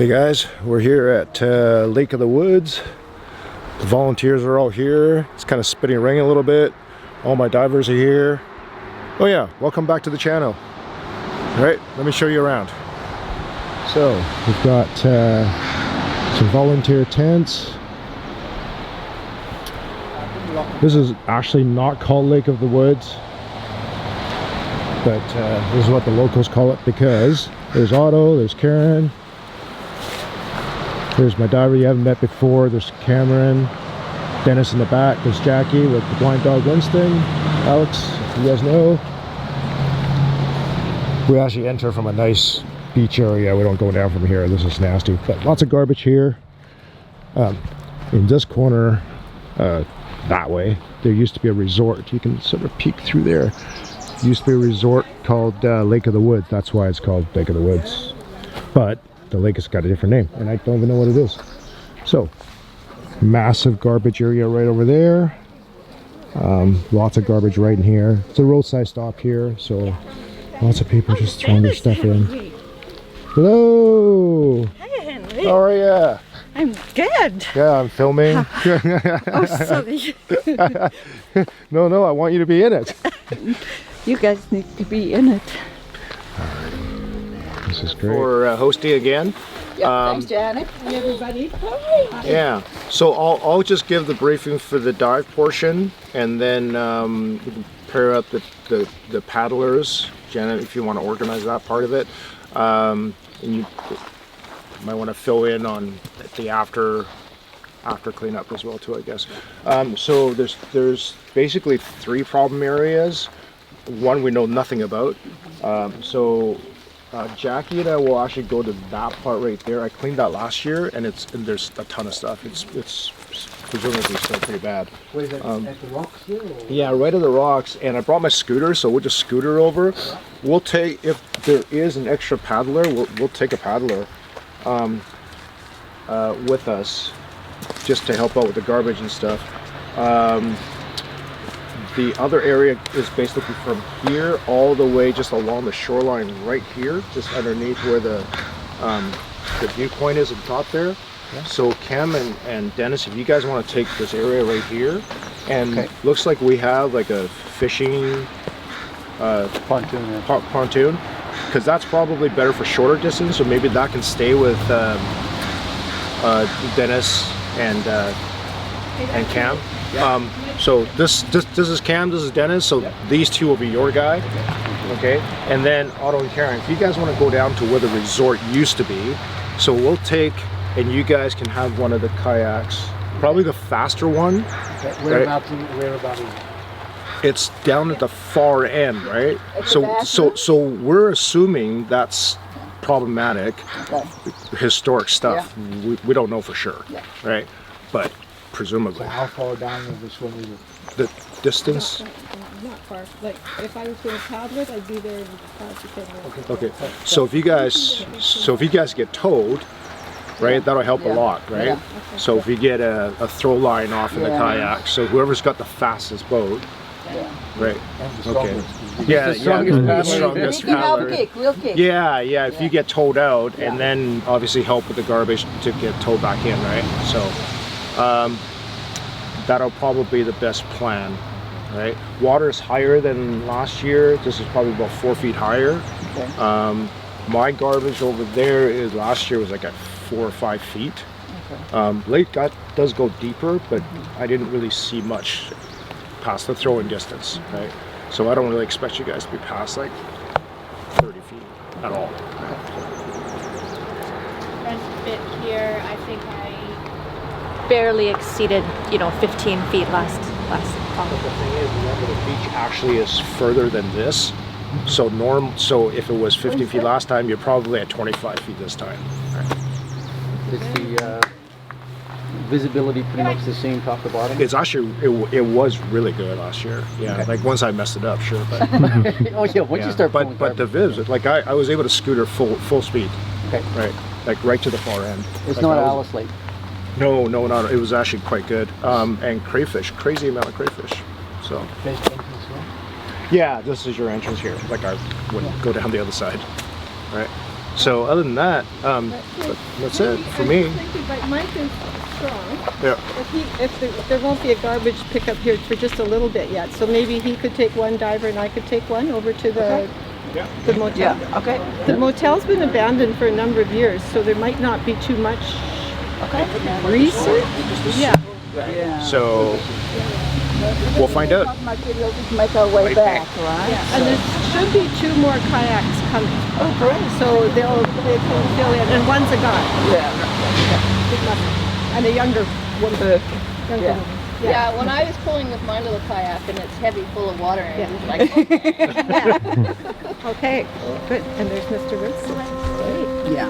Hey guys, we're here at Lake of the Woods. The volunteers are all here. It's kind of spinning ring a little bit. All my divers are here. Oh yeah, welcome back to the channel. All right, let me show you around. So we've got some volunteer tents. This is actually not called Lake of the Woods, but this is what the locals call it because there's Otto, there's Karen, there's my diver you haven't met before, there's Cameron, Dennis in the back, there's Jackie with the blind dog Winston, Alex, if you guys know. We actually enter from a nice beach area. We don't go down from here. This is nasty, but lots of garbage here. In this corner, that way, there used to be a resort. You can sort of peek through there. Used to be a resort called Lake of the Woods. That's why it's called Lake of the Woods. But the lake has got a different name, and I don't even know what it is. So, massive garbage area right over there. Lots of garbage right in here. It's a roadside stop here, so lots of people just throwing their stuff in. Hello! Hey, Henry. How are ya? I'm good. Yeah, I'm filming. Oh, sorry. No, I want you to be in it. You guys need to be in it. This is great. For hosting again. Yeah, thanks, Janet. Hey, everybody. Yeah. So I'll just give the briefing for the dive portion, and then we can pair up the paddlers. Janet, if you want to organize that part of it, and you might want to fill in on the after cleanup as well too, I guess. So there's basically 3 problem areas. One we know nothing about. Jackie and I will actually go to that part right there. I cleaned that last year, and there's a ton of stuff. It's presumably still pretty bad. What is that, at the rocks here? Or? Yeah, right at the rocks. And I brought my scooter, so we'll just scooter over. We'll take, if there is an extra paddler, we'll take a paddler with us, just to help out with the garbage and stuff. The other area is basically from here all the way just along the shoreline right here, just underneath where the viewpoint is at the top there. Yeah. So Cam and Dennis, if you guys want to take this area right here, and looks like we have like a fishing pontoon, because that's probably better for shorter distance, so maybe that can stay with Dennis and Cam. Yeah. So this is Cam, this is Dennis, so these 2 will be your guy, okay? And then Otto and Karen, if you guys want to go down to where the resort used to be, so we'll take, and you guys can have one of the kayaks, probably the faster one. Okay. Whereabouts is it? It's down at the far end, right? So we're assuming that's problematic, historic stuff. Yeah. We don't know for sure, right? But presumably. So how far down is the swim is it? The distance? Not far. Like if I was going to paddle it, I'd be there in 5 to 10 minutes. Okay. So if you guys get towed, right, that'll help a lot, right? Yeah. So if you get a throw line off in the kayak, so whoever's got the fastest boat, right? Okay. Yeah, the strongest paddler. We'll kick. Yeah. If you get towed out, and then obviously help with the garbage to get towed back in, right? So that'll probably be the best plan, right? Water is higher than last year. This is probably about 4 feet higher. Okay. My garbage over there is last year was like at 4 or 5 feet. Okay. Lake does go deeper, but I didn't really see much past the throwing distance, right? So I don't really expect you guys to be past like 30 feet at all. Front bit here, I think I barely exceeded, 15 feet last fall. But the thing is, remember the beach actually is further than this. So if it was 15 feet last time, you're probably at 25 feet this time. Right. Is the visibility pretty much the same top to bottom? It's actually, it was really good last year. Yeah, okay. like once I messed it up, sure. But oh yeah, once you start pulling but the viz, like I was able to scooter full speed. Okay. Right, like right to the far end. It's like not Alice Lake. No, not. It was actually quite good. And crayfish, crazy amount of crayfish. So. Yeah, this is your entrance here. Like I would go down the other side, right? So other than that, that's it for me. But Mike is strong. Yeah. If there won't be a garbage pickup here for just a little bit yet, so maybe he could take one diver and I could take one over to the motel. Yeah, okay. The motel's been abandoned for a number of years, so there might not be too much research. Yeah. So we'll find out. Make our way back, right? Yeah. And there should be 2 more kayaks coming. Oh, great. So they can fill in, and one's a guy. Yeah. And a younger woman. Younger Yeah. woman. Yeah, when I was pulling with my little kayak and it's heavy, full of water, and it was like, Okay, good. And there's Mr. Ritz. Great. Yeah.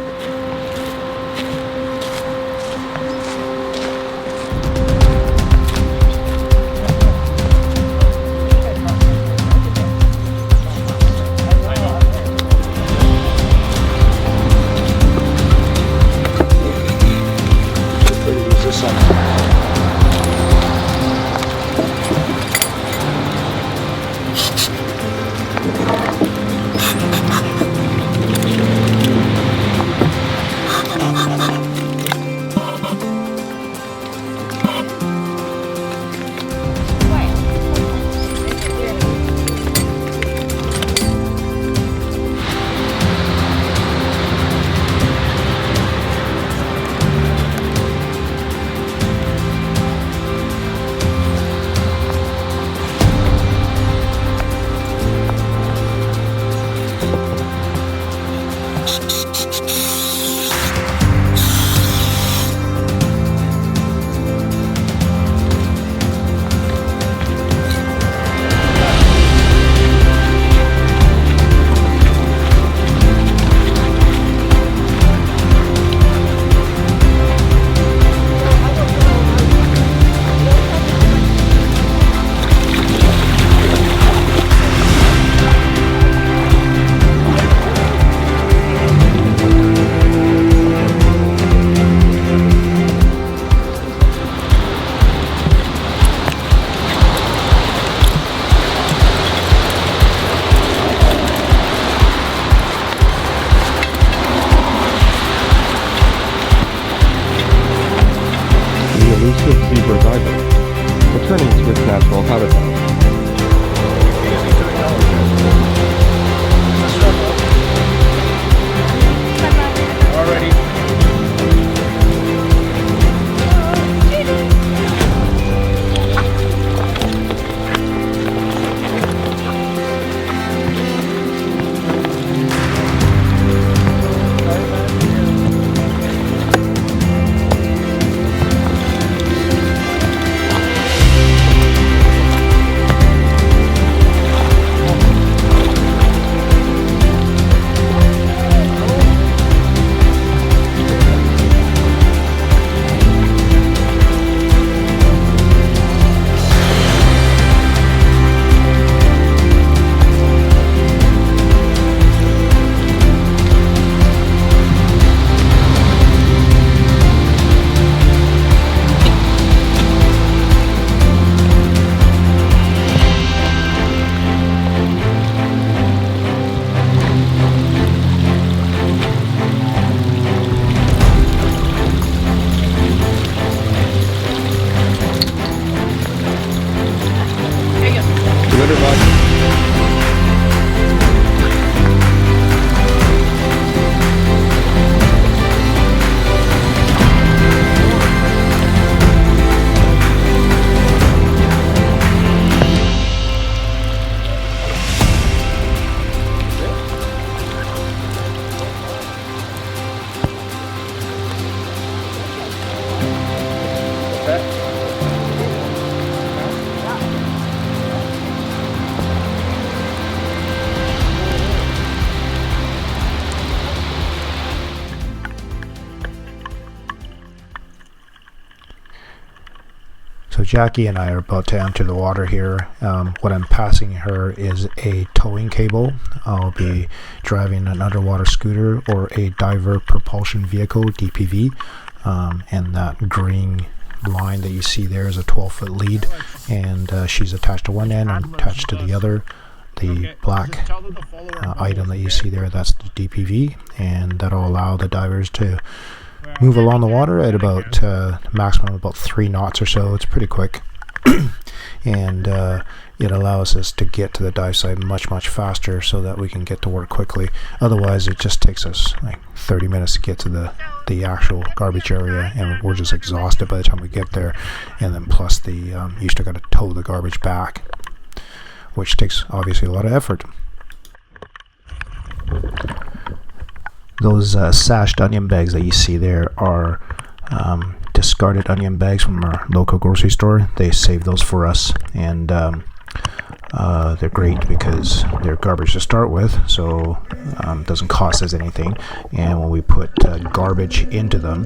Use this on. elusive zebra diver, returning to its natural habitat. So Jackie and I are about to enter the water here. What I'm passing her is a towing cable. I'll be driving an underwater scooter or a diver propulsion vehicle, DPV, and that green line that you see there is a 12-foot lead, and she's attached to one end and attached to the other. the black item that you see there, that's the DPV, and that'll allow the divers to move along the water at about maximum about 3 knots or so. It's pretty quick. And it allows us to get to the dive site much faster so that we can get to work quickly. Otherwise it just takes us like 30 minutes to get to the actual garbage area, and we're just exhausted by the time we get there. And then plus the you still got to tow the garbage back, which takes obviously a lot of effort. Those sashed onion bags that you see there are discarded onion bags from our local grocery store. They save those for us, and they're great because they're garbage to start with, so it doesn't cost us anything. And when we put garbage into them,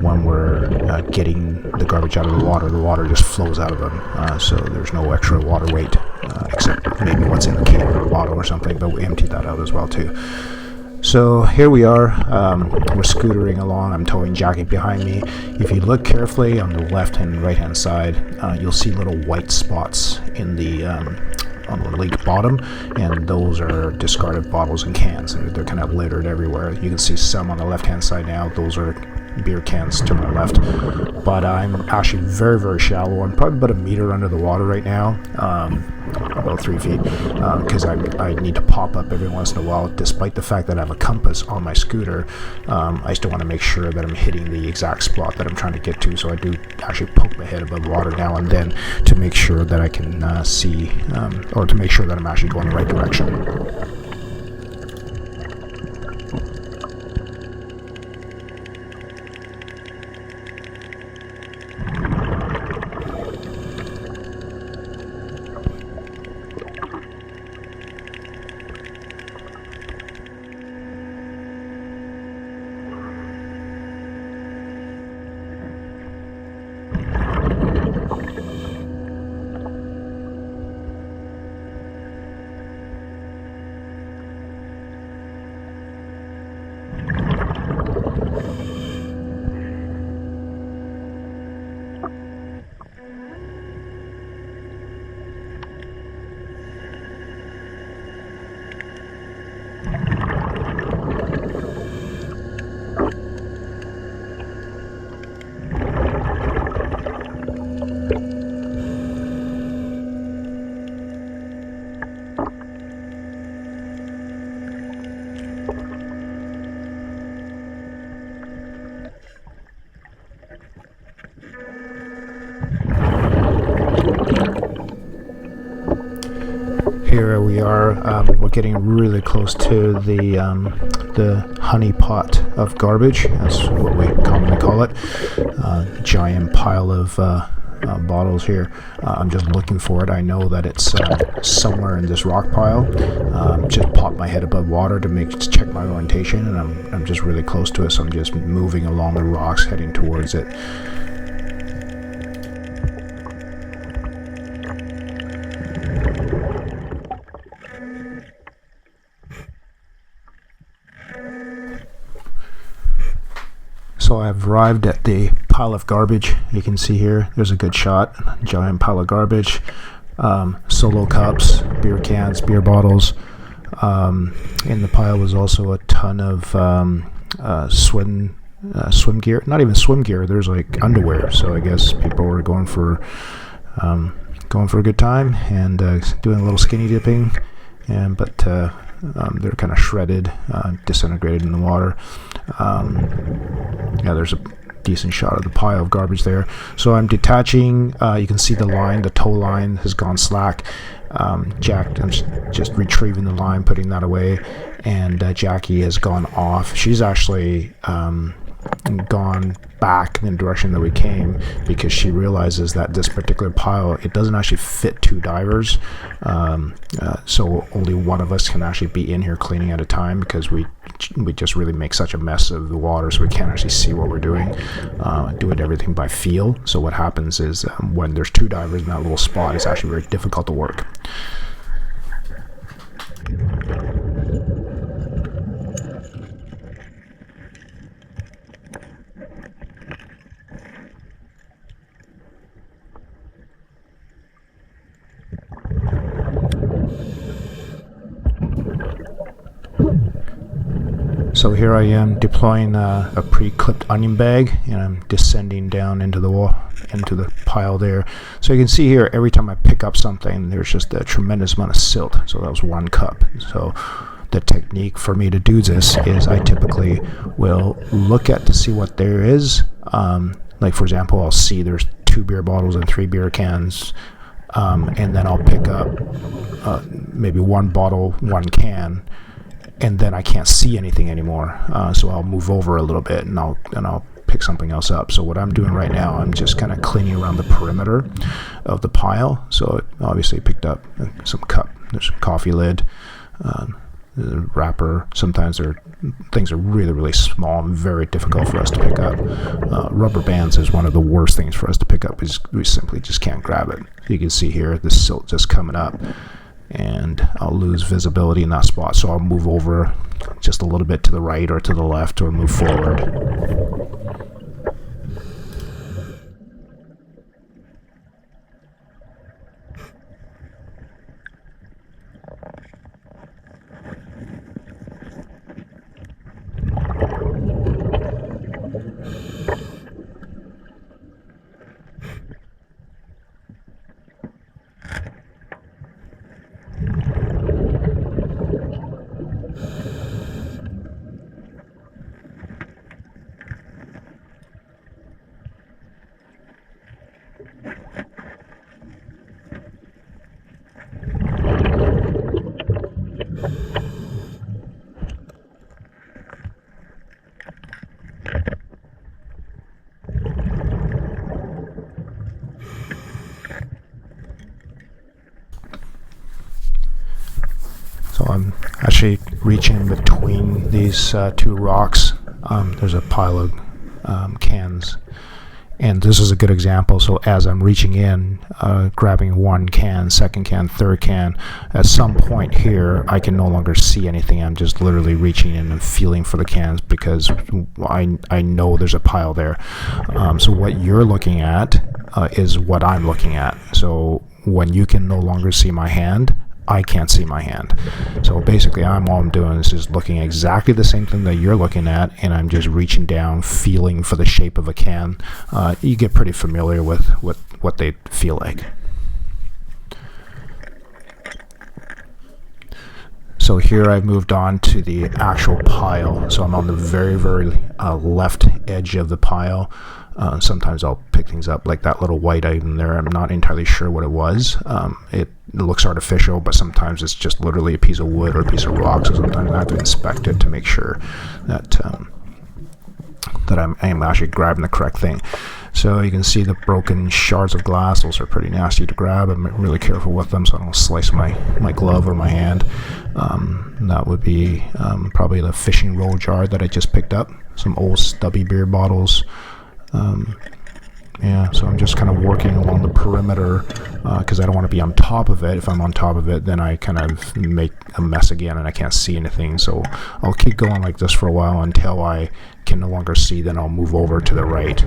when we're getting the garbage out of the water just flows out of them, so there's no extra water weight, except maybe what's in the can or the bottle or something, but we empty that out as well too. So here we are, we're scootering along. I'm towing Jackie behind me. If you look carefully on the left and right hand side, you'll see little white spots in the on the lake bottom, and those are discarded bottles and cans. They're kind of littered everywhere. You can see some on the left hand side now. Those are beer cans to my left, but I'm actually very shallow. I'm probably about 1 meter under the water right now, about 3 feet, because I need to pop up every once in a while. Despite the fact that I have a compass on my scooter, I still want to make sure that I'm hitting the exact spot that I'm trying to get to, so I do actually poke my head above water now and then to make sure that I can see, or to make sure that I'm actually going the right direction. Here we are. We're getting really close to the honey pot of garbage. That's what we commonly call it. Giant pile of bottles here. I'm just looking for it. I know that it's somewhere in this rock pile. Just popped my head above water to check my orientation, and I'm just really close to it. So I'm just moving along the rocks, heading towards it. So I've arrived at the pile of garbage. You can see here, there's a good shot. Giant pile of garbage. Solo cups, beer cans, beer bottles. In the pile was also a ton of swim gear. Not even swim gear. There's like underwear. So I guess people were going for a good time and doing a little skinny dipping. But they're kind of shredded, disintegrated in the water. Yeah, there's a decent shot of the pile of garbage there. So I'm detaching. You can see the line, the tow line has gone slack. I'm just retrieving the line, putting that away, and Jackie has gone off. She's actually gone back in the direction that we came because she realizes that this particular pile, it doesn't actually fit 2 divers, so only one of us can actually be in here cleaning at a time because we just really make such a mess of the water, so we can't actually see what we're doing. Doing everything by feel. So what happens is when there's 2 divers in that little spot, it's actually very difficult to work. So here I am deploying a pre-clipped onion bag, and I'm descending down into the pile there. So you can see here, every time I pick up something, there's just a tremendous amount of silt. So that was 1 cup. So the technique for me to do this is I typically will look at to see what there is. Like for example, I'll see there's 2 beer bottles and 3 beer cans, and then I'll pick up maybe 1 bottle, 1 can, and then I can't see anything anymore. So I'll move over a little bit and I'll pick something else up. So what I'm doing right now, I'm just kind of cleaning around the perimeter of the pile. So it obviously picked up some cup. There's a coffee lid, the wrapper. Sometimes things are really, really small and very difficult for us to pick up. Rubber bands is one of the worst things for us to pick up because we simply just can't grab it. You can see here the silt just coming up, and I'll lose visibility in that spot. So I'll move over just a little bit to the right or to the left, or move forward. So I'm actually reaching between these 2 rocks. There's a pile of cans, and this is a good example. So as I'm reaching in, grabbing 1 can, 2nd can, 3rd can, at some point here I can no longer see anything. I'm just literally reaching in and feeling for the cans because I know there's a pile there. So what you're looking at is what I'm looking at. So when you can no longer see my hand, I can't see my hand. So basically all I'm doing is just looking at exactly the same thing that you're looking at, and I'm just reaching down, feeling for the shape of a can. You get pretty familiar with what they feel like. So here I've moved on to the actual pile. So I'm on the very, very left edge of the pile. Sometimes I'll pick things up like that little white item there. I'm not entirely sure what it was. It looks artificial, but sometimes it's just literally a piece of wood or a piece of rock. So sometimes I have to inspect it to make sure that that I am actually grabbing the correct thing. So you can see the broken shards of glass. Those are pretty nasty to grab. I'm really careful with them so I don't slice my glove or my hand. That would be probably the fishing roll jar that I just picked up. Some old stubby beer bottles. Yeah, so I'm just kind of working along the perimeter because I don't want to be on top of it. If I'm on top of it, then I kind of make a mess again and I can't see anything. So I'll keep going like this for a while until I can no longer see. Then I'll move over to the right.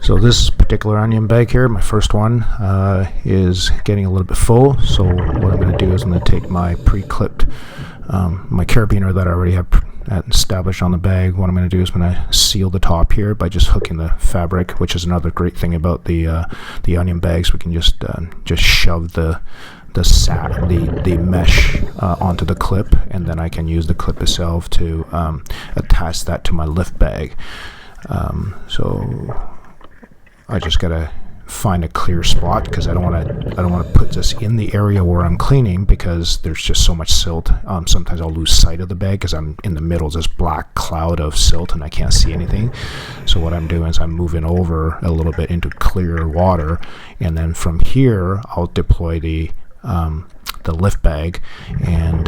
So this particular onion bag here, my first one, is getting a little bit full. So what I'm going to do is I'm going to take my pre-clipped, my carabiner that I already have established on the bag. What I'm going to do is I'm going to seal the top here by just hooking the fabric, which is another great thing about the onion bags. We can just shove the mesh onto the clip, and then I can use the clip itself to attach that to my lift bag. So I just gotta find a clear spot because I don't want to put this in the area where I'm cleaning because there's just so much silt. Sometimes I'll lose sight of the bag because I'm in the middle of this black cloud of silt and I can't see anything. So what I'm doing is I'm moving over a little bit into clear water, and then from here I'll deploy the lift bag, and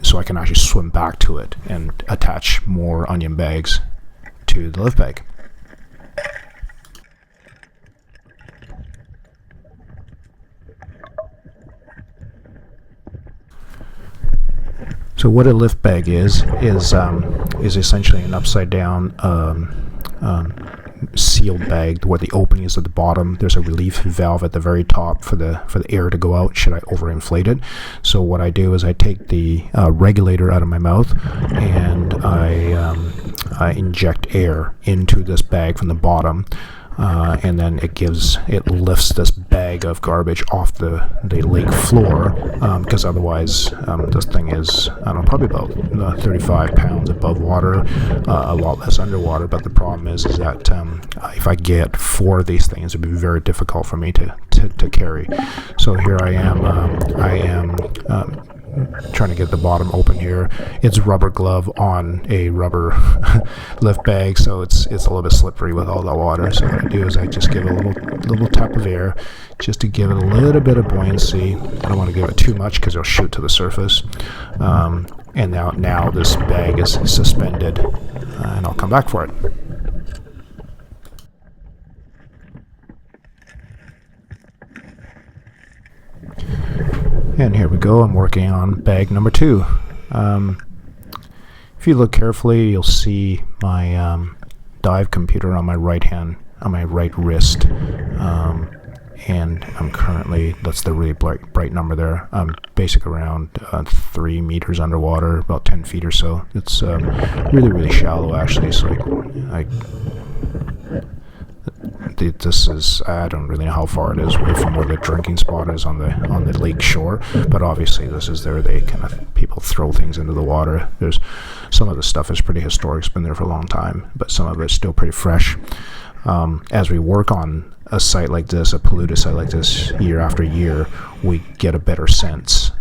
so I can actually swim back to it and attach more onion bags to the lift bag. So what a lift bag is essentially an upside down sealed bag where the opening is at the bottom. There's a relief valve at the very top for the air to go out should I overinflate it. So what I do is I take the regulator out of my mouth and I inject air into this bag from the bottom. And then it lifts this bag of garbage off the lake floor, because otherwise this thing is, I don't know, probably about 35 pounds above water, a lot less underwater. But the problem is that if I get 4 of these things, it'd be very difficult for me to carry. So here I am trying to get the bottom open here. It's rubber glove on a rubber lift bag, so it's a little bit slippery with all the water. So what I do is I just give it a little tap of air just to give it a little bit of buoyancy. I don't want to give it too much because it'll shoot to the surface. And now this bag is suspended, and I'll come back for it. And here we go, I'm working on bag number 2. If you look carefully, you'll see my dive computer on my right wrist. And I'm currently, that's the really bright number there, I'm basically around 3 meters underwater, about 10 feet or so. It's really, really shallow actually, so this is, I don't really know how far it is from where the drinking spot is on the lake shore, but obviously this is there. People throw things into the water. There's some of the stuff is pretty historic, it's been there for a long time, but some of it's still pretty fresh. As we work on a site like this, a polluted site like this, year after year, we get a better sense.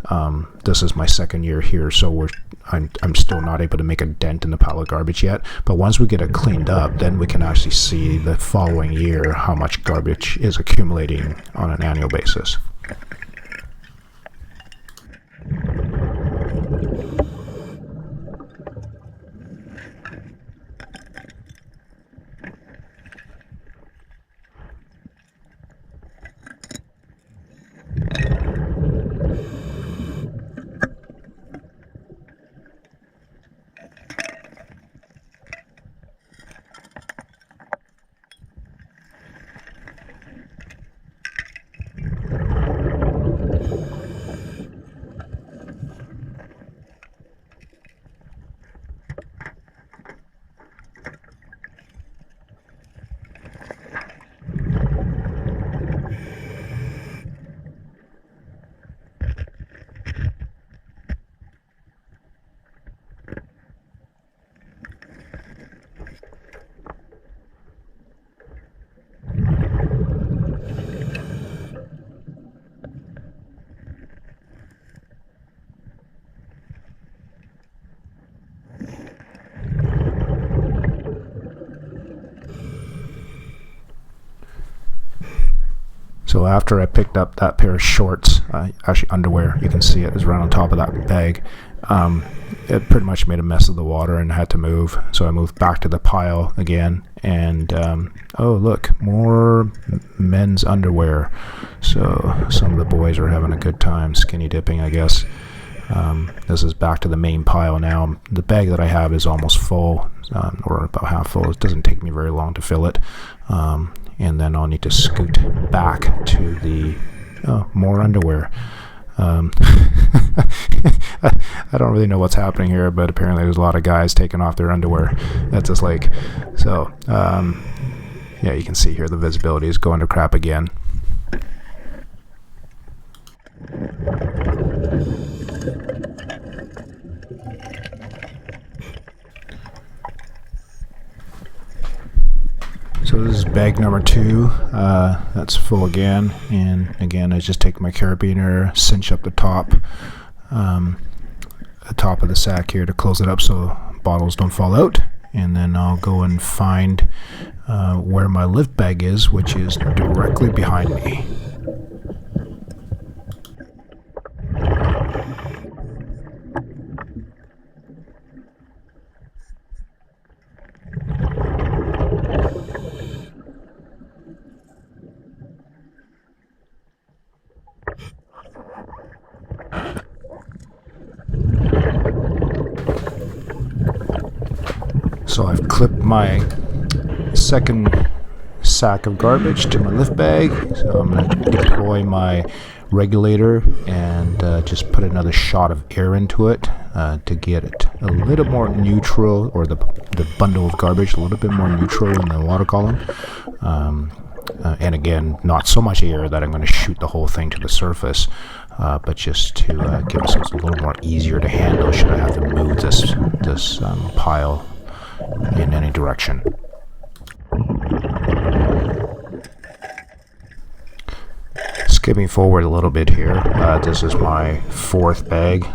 This is my 2nd year here, so I'm still not able to make a dent in the pile of garbage yet. But once we get it cleaned up, then we can actually see the following year how much garbage is accumulating on an annual basis. So after I picked up that pair of shorts, actually underwear, you can see it is right on top of that bag, it pretty much made a mess of the water and had to move. So I moved back to the pile again, and oh look, more men's underwear. So some of the boys are having a good time skinny dipping, I guess. This is back to the main pile now. The bag that I have is almost full, or about half full. It doesn't take me very long to fill it. And then I'll need to scoot back to the more underwear. I don't really know what's happening here, but apparently there's a lot of guys taking off their underwear at this lake. So yeah, you can see here the visibility is going to crap again. So this is bag number 2, that's full again, and again I just take my carabiner, cinch up the top of the sack here to close it up so bottles don't fall out, and then I'll go and find where my lift bag is, which is directly behind me. So I've clipped my second sack of garbage to my lift bag. So I'm going to deploy my regulator and just put another shot of air into it to get it a little more neutral, or the bundle of garbage a little bit more neutral in the water column. And again, not so much air that I'm going to shoot the whole thing to the surface, but just to give us a little more easier to handle should I have to move this pile in any direction. Skipping forward a little bit here, this is my fourth bag.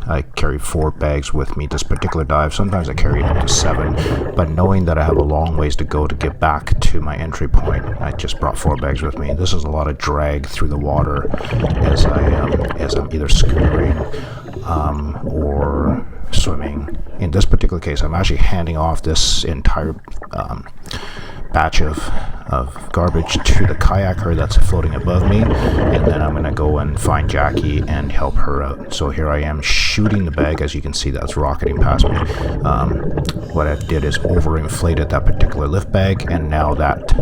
I carry 4 bags with me this particular dive. Sometimes I carry up to 7, but knowing that I have a long ways to go to get back to my entry point, I just brought 4 bags with me. This is a lot of drag through the water as I'm either scootering or swimming. In this particular case, I'm actually handing off this entire batch of garbage to the kayaker that's floating above me, and then I'm going to go and find Jackie and help her out. So here I am shooting the bag. As you can see, that's rocketing past me. What I did is overinflated that particular lift bag, and now that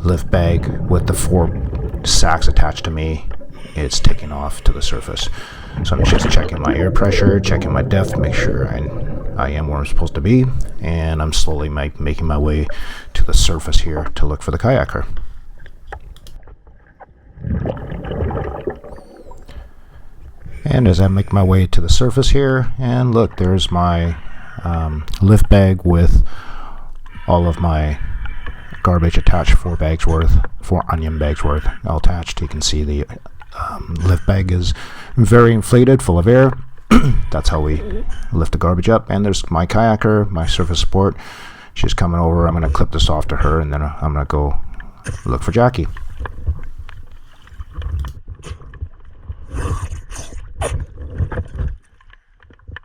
lift bag with the 4 sacks attached to me, it's taking off to the surface. So I'm just checking my air pressure, checking my depth, make sure I am where I'm supposed to be, and I'm slowly making my way to the surface here to look for the kayaker. And as I make my way to the surface here, and look, there's my lift bag with all of my garbage attached, 4 bags worth, 4 onion bags worth all attached. You can see the lift bag is very inflated, full of air. That's how we lift the garbage up. And there's my kayaker, my surface support. She's coming over. I'm going to clip this off to her, and then I'm going to go look for Jackie.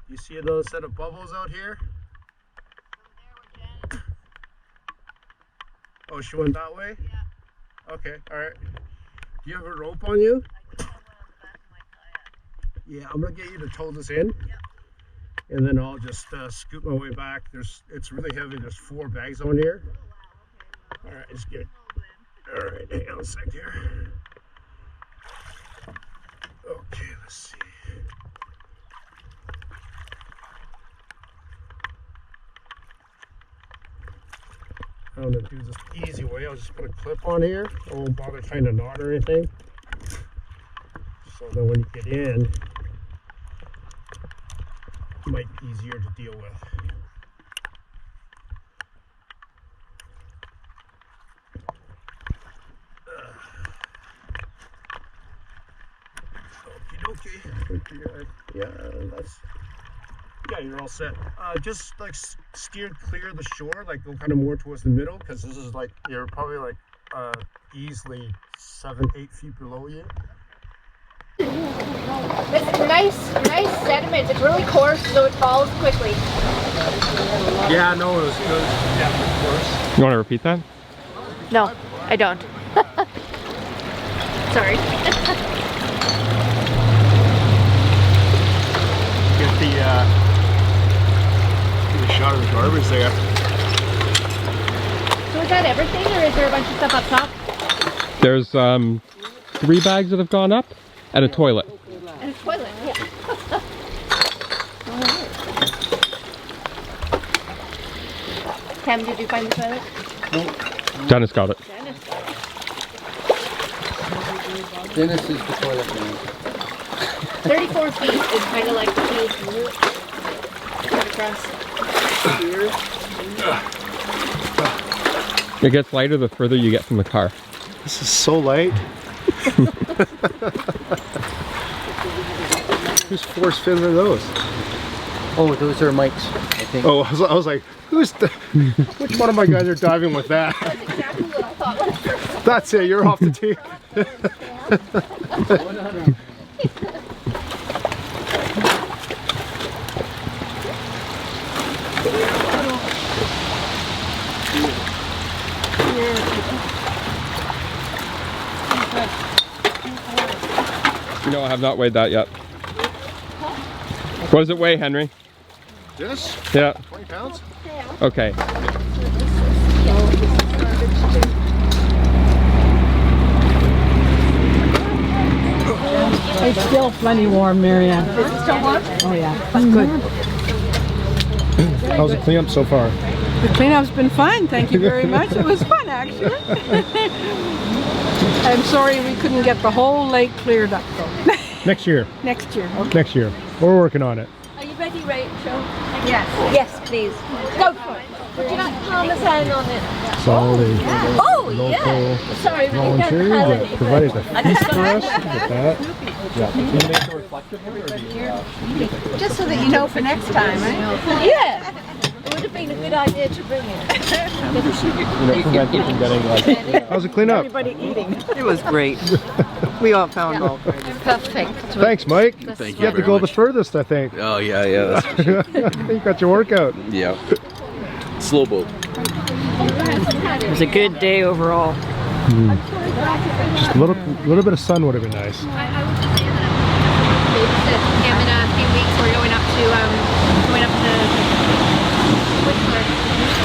You see those set of bubbles out here? Oh, she went that way? Yeah. Okay, alright. Do you have a rope on you? Yeah, I'm gonna get you to tow this in. Yep. And then I'll just scoot my way back. It's really heavy. There's 4 bags on here. All right, it's good. All right, hang on a sec here. Okay, let's see. I'm gonna do this the easy way. I'll just put a clip on here. I won't bother trying to knot or anything. So then when you get in, it might be easier to deal with. Okay. Yeah, you're all set. Just like steer clear of the shore, like go kind of more towards the middle, because this is like, you're probably like easily 7-8 feet below you. It's nice sediment. It's really coarse, so it falls quickly. Yeah, no, it was good. Yeah, of course. You want to repeat that? No, I don't. Sorry. Get the shot of the garbage there. So is that everything, or is there a bunch of stuff up top? There's 3 bags that have gone up, and a toilet. And a toilet, yeah. Cam, did you find the toilet? No. Dennis got it. Dennis is the toilet man. 34 feet is kind of like the key. Across here. It gets lighter the further you get from the car. This is so light. Whose force fins are those? Oh, those are Mike's, I think. Oh, I was like, which one of my guys are diving with that? That's exactly what I thought when I first. That's it, you're off the tee. No, I have not weighed that yet. What does it weigh, Henry? This? Yeah. 20 pounds? Okay. It's still plenty warm, Marianne. Is it still warm? Oh, yeah. That's good. How's the cleanup so far? The cleanup's been fun. Thank you very much. It was fun, actually. I'm sorry we couldn't get the whole lake cleared up, though. Next year. Next year. Okay. Next year. We're working on it. Are you ready, Rachel? Yes. Yes, please. Go for it. Would you like parmesan on it? So all the Oh, local yeah. Sorry, we don't volunteers have that any. provided the feast for us. Get that. Just so that you know for next time, right? Yeah. It would have been a good idea to bring it. Prevent you from getting like. How's it clean up? Everybody eating. It was great. We all found all. Perfect. Thanks, Mike. Thank You have to go the furthest, I think. Oh yeah. You got your workout. Yeah. Slow boat. It was a good day overall. Just a little bit of sun would have been nice. I would just say that him in a few weeks. We're going up to Whitford.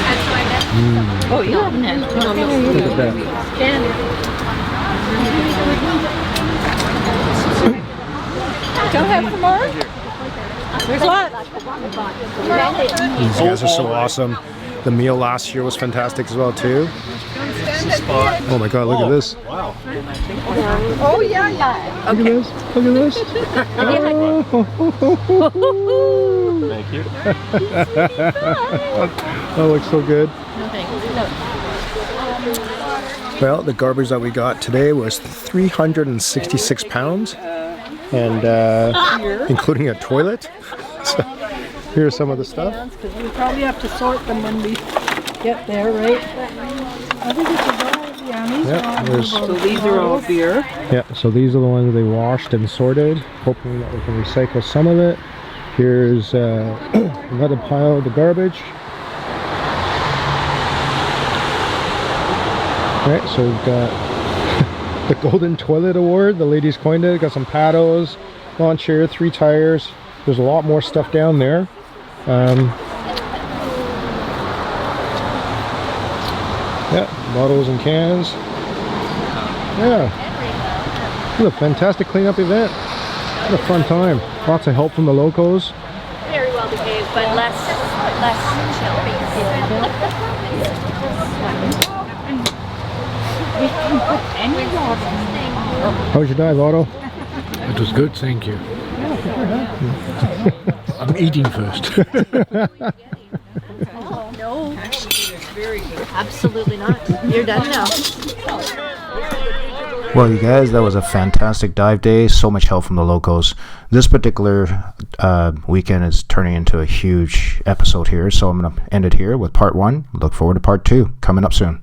And so I met Oh, you have Look at that. Don't have some more? There's lots. These guys are so awesome. The meal last year was fantastic as well too. Oh my god, look at this. Wow. Oh, yeah, yeah. Look at this. Look at this. Thank you. That looks so good. Well, the garbage that we got today was 366 pounds, and including a toilet. So here's some of the stuff. Because we probably have to sort them when we get there, right? I think it's about, yeah, these Yeah, are all there's- about So these are all beer. Yeah, so these are the ones they washed and sorted, hoping that we can recycle some of it. Here's another pile of the garbage. Right, so we've got the Golden Toilet Award. The ladies coined it. Got some paddles, lawn chair, 3 tires. There's a lot more stuff down there. Yeah, bottles and cans. Yeah. It was a fantastic cleanup event. What a fun time. Lots of help from the locals. very well behaved, but less shelby. How was your dive, Otto? It was good, thank you. I'm eating first. No. Absolutely not. You're done now. Well, you guys, that was a fantastic dive day. So much help from the locals. This particular weekend is turning into a huge episode here, so I'm going to end it here with part 1. Look forward to part 2 coming up soon.